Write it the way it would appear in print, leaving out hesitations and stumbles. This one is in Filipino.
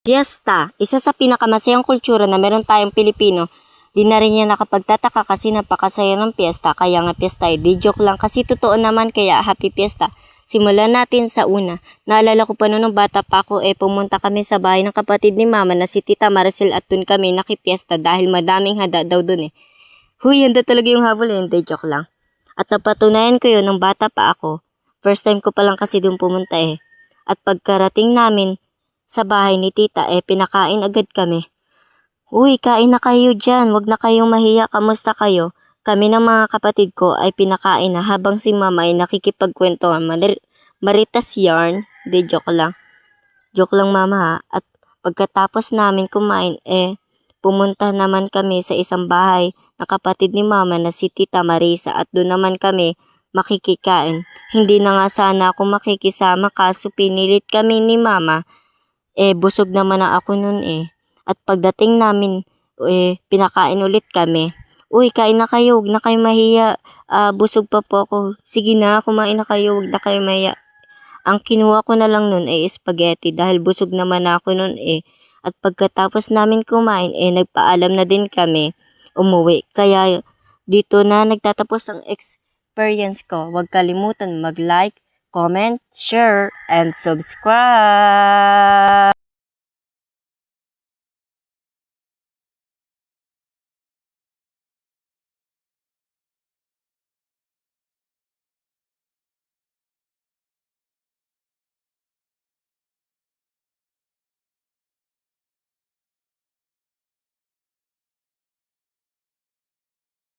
Fiesta, isa sa pinakamasayang kultura na meron tayong Pilipino. Di na rin yan nakapagtataka kasi napakasaya ng piyesta, kaya nga piyesta di joke lang kasi totoo naman kaya happy piyesta. Simulan natin sa una. Naalala ko pa noon nung bata pa ako pumunta kami sa bahay ng kapatid ni mama na si Tita Maricel at dun kami nakipiesta dahil madaming handa daw dun. Huy, handa talaga yung habol hindi joke lang. At napatunayan ko yun nung bata pa ako. First time ko pa lang kasi dun pumunta At pagkarating namin sa bahay ni Tita pinakain agad kami. Uy, kain na kayo dyan. Wag na kayong mahiya. Kamusta kayo? Kami ng mga kapatid ko ay pinakain na habang si mama ay nakikipagkwentuhan. Maritas yarn. Di, joke lang. Joke lang mama ha. At pagkatapos namin kumain pumunta naman kami sa isang bahay ng kapatid ni mama na si Tita Marisa at doon naman kami makikikain. Hindi na nga sana ako makikisama kaso pinilit kami ni mama. Busog naman na ako nun At pagdating namin, pinakain ulit kami. Uy, kain na kayo, huwag na kayo mahiya. Busog pa po ako. Sige na, kumain na kayo, huwag na kayo mahiya. Ang kinuha ko na lang nun spaghetti dahil busog naman ako nun At pagkatapos namin kumain, nagpaalam na din kami umuwi. Kaya dito na nagtatapos ang experience ko. Huwag kalimutan mag-like, comment, share, and subscribe.